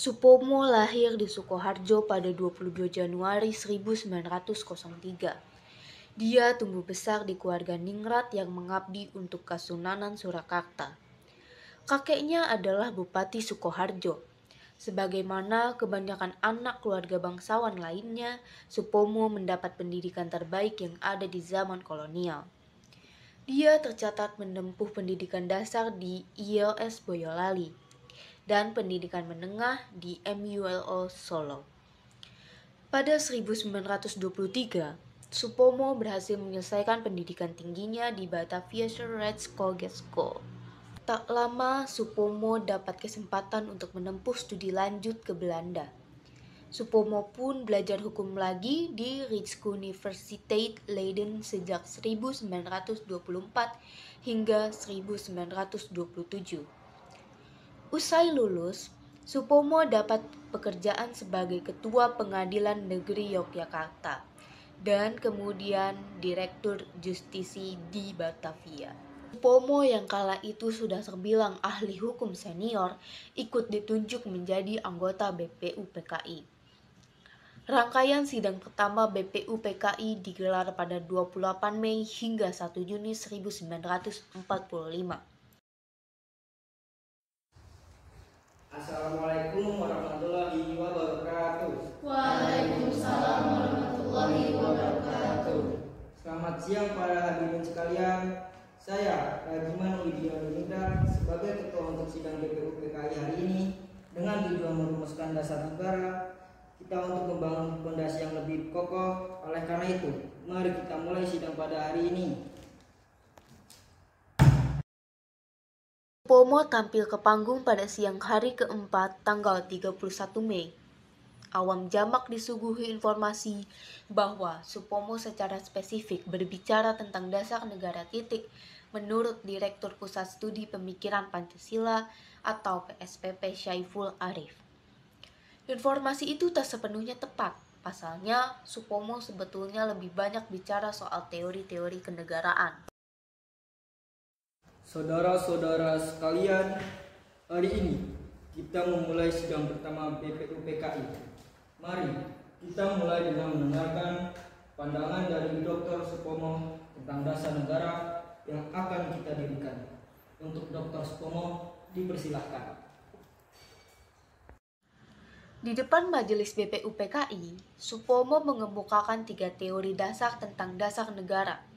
Supomo lahir di Sukoharjo pada 22 Januari 1903. Dia tumbuh besar di keluarga ningrat yang mengabdi untuk Kasunanan Surakarta. Kakeknya adalah Bupati Sukoharjo. Sebagaimana kebanyakan anak keluarga bangsawan lainnya, Supomo mendapat pendidikan terbaik yang ada di zaman kolonial. Dia tercatat menempuh pendidikan dasar di ILS Boyolali dan pendidikan menengah di MULO Solo. Pada 1923, Supomo berhasil menyelesaikan pendidikan tingginya di Batavia Rechtskollegium School. Tak lama, Supomo dapat kesempatan untuk menempuh studi lanjut ke Belanda. Supomo pun belajar hukum lagi di Rijksuniversiteit Leiden sejak 1924 hingga 1927. Usai lulus, Supomo dapat pekerjaan sebagai Ketua Pengadilan Negeri Yogyakarta dan kemudian Direktur Justisi di Batavia. Supomo yang kala itu sudah terbilang ahli hukum senior ikut ditunjuk menjadi anggota BPU PKI. Rangkaian sidang pertama BPU PKI digelar pada 28 Mei hingga 1 Juni 1945. Assalamualaikum warahmatullahi wabarakatuh. Waalaikumsalam warahmatullahi wabarakatuh. Selamat siang para hadirin sekalian. Saya Rajiman Widya Nindra sebagai ketua untuk sidang BPU PKI hari ini dengan tujuan merumuskan dasar negara kita untuk membangun fondasi yang lebih kokoh. Oleh karena itu, mari kita mulai sidang pada hari ini. Supomo tampil ke panggung pada siang hari keempat tanggal 31 Mei. Awam jamak disuguhi informasi bahwa Supomo secara spesifik berbicara tentang dasar negara menurut Direktur Pusat Studi Pemikiran Pancasila atau PSPP Syaiful Arif. Informasi itu tak sepenuhnya tepat. Pasalnya, Supomo sebetulnya lebih banyak bicara soal teori-teori kenegaraan. Saudara-saudara sekalian, hari ini kita memulai sidang pertama BPU PKI. Mari kita mulai dengan mendengarkan pandangan dari Dr. Supomo tentang dasar negara yang akan kita dirikan. Untuk Dr. Supomo, dipersilahkan. Di depan majelis BPU PKI, Supomo mengemukakan 3 teori dasar tentang dasar negara.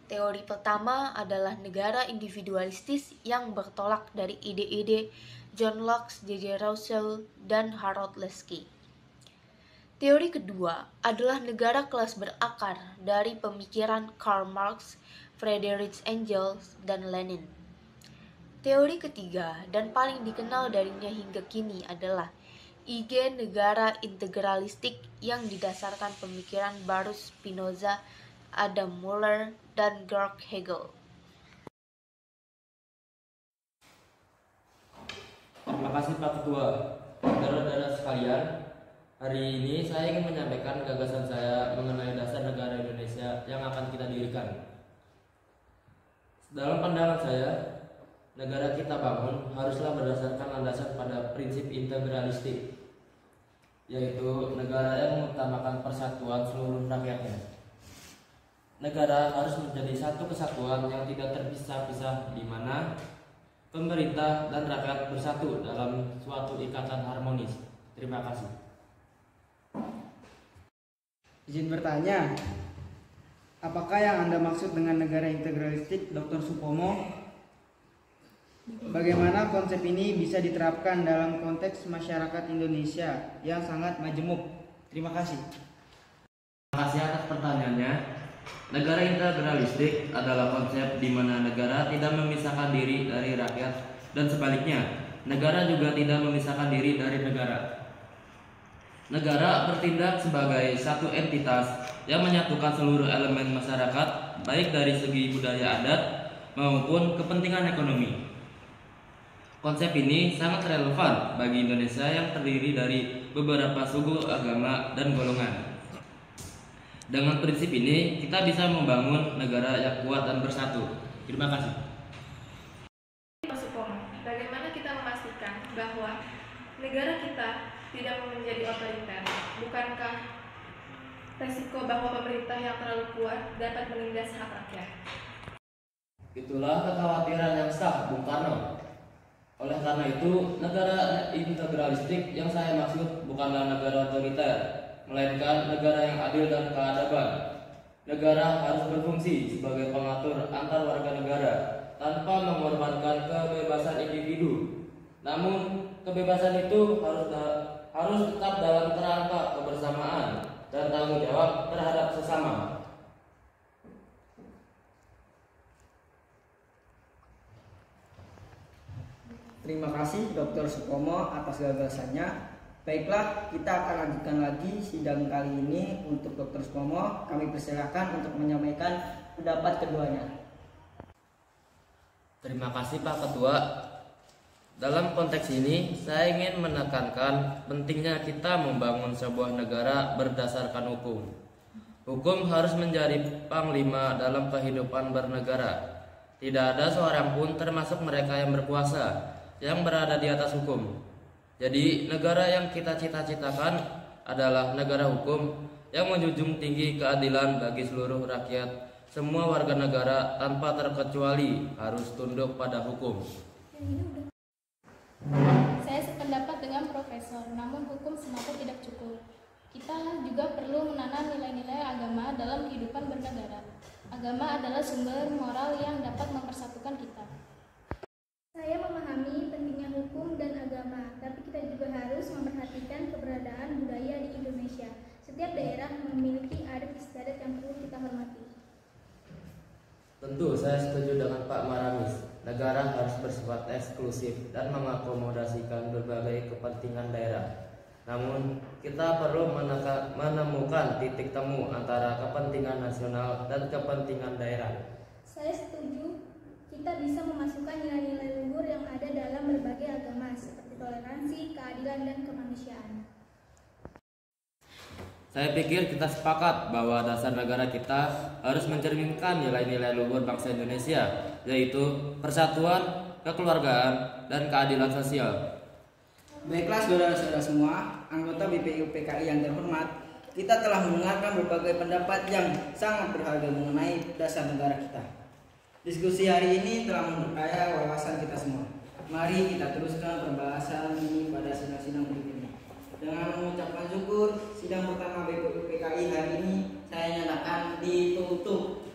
Teori pertama adalah negara individualistis yang bertolak dari ide-ide John Locke, J.J. Rousseau, dan Harold Laski. Teori kedua adalah negara kelas berakar dari pemikiran Karl Marx, Friedrich Engels, dan Lenin. Teori ketiga dan paling dikenal darinya hingga kini adalah ide negara integralistik yang didasarkan pemikiran Baruch Spinoza, Adam Muller, dan Georg Hegel. Terima kasih Pak Ketua. Saudara-saudara sekalian, hari ini saya ingin menyampaikan gagasan saya mengenai dasar negara Indonesia yang akan kita dirikan. Dalam pandangan saya, negara kita bangun haruslah berdasarkan landasan pada prinsip integralistik, yaitu negara yang mengutamakan persatuan seluruh rakyatnya. Negara harus menjadi satu kesatuan yang tidak terpisah-pisah, di mana pemerintah dan rakyat bersatu dalam suatu ikatan harmonis. Terima kasih. Izin bertanya, apakah yang Anda maksud dengan negara integralistik, Dr. Supomo? Bagaimana konsep ini bisa diterapkan dalam konteks masyarakat Indonesia yang sangat majemuk? Terima kasih. Terima kasih atas pertanyaannya. Negara integralistik adalah konsep di mana negara tidak memisahkan diri dari rakyat dan sebaliknya, negara juga tidak memisahkan diri dari negara. Negara bertindak sebagai satu entitas yang menyatukan seluruh elemen masyarakat, baik dari segi budaya adat maupun kepentingan ekonomi. Konsep ini sangat relevan bagi Indonesia yang terdiri dari beberapa suku, agama, dan golongan. Dengan prinsip ini, kita bisa membangun negara yang kuat dan bersatu. Terima kasih. Bagaimana kita memastikan bahwa negara resiko bahwa pemerintah yang terlalu kuat dapat menindas hak rakyat. Itulah kekhawatiran yang sah Bung Karno. Oleh karena itu, negara integralistik yang saya maksud bukanlah negara otoriter, melainkan negara yang adil dan keadaban. Negara harus berfungsi sebagai pengatur antar warga negara tanpa mengorbankan kebebasan individu. Namun, kebebasan itu harus tetap dalam kerangka kebersamaan dan tanggung jawab terhadap sesama. Terima kasih Dr. Supomo atas gagasannya. Baiklah, kita akan lanjutkan lagi sidang kali ini untuk Dr. Supomo. Kami persilakan untuk menyampaikan pendapat keduanya. Terima kasih Pak Ketua. Dalam konteks ini, saya ingin menekankan pentingnya kita membangun sebuah negara berdasarkan hukum. Hukum harus menjadi panglima dalam kehidupan bernegara. Tidak ada seorang pun termasuk mereka yang berkuasa yang berada di atas hukum. Jadi, negara yang kita cita-citakan adalah negara hukum yang menjunjung tinggi keadilan bagi seluruh rakyat. Semua warga negara tanpa terkecuali harus tunduk pada hukum. Saya sependapat dengan Profesor, namun hukum semata tidak cukup. Kita juga perlu menanam nilai-nilai agama dalam kehidupan bernegara. Agama adalah sumber moral yang dapat mempersatukan kita. Saya memahami pentingnya hukum dan agama, tapi kita juga harus memperhatikan keberadaan budaya di Indonesia. Setiap daerah memiliki adat istiadat yang perlu kita hormati. Tentu saya setuju dengan Pak Maramis. Negara harus bersifat eksklusif dan mengakomodasikan berbagai kepentingan daerah. Namun, kita perlu menemukan titik temu antara kepentingan nasional dan kepentingan daerah. Saya setuju kita bisa memasukkan nilai-nilai luhur yang ada dalam berbagai agama seperti toleransi, keadilan, dan kemanusiaan. Saya pikir kita sepakat bahwa dasar negara kita harus mencerminkan nilai-nilai luhur bangsa Indonesia, yaitu persatuan, kekeluargaan, dan keadilan sosial. Baiklah saudara-saudara semua, anggota BPU PKI yang terhormat, kita telah mendengarkan berbagai pendapat yang sangat berharga mengenai dasar negara kita. Diskusi hari ini telah memperkaya wawasan kita semua. Mari kita teruskan pembahasan ini pada sidang-sidang berikutnya. Dengan mengucapkan syukur, sidang pertama BPU PKI hari ini saya nyatakan ditutup.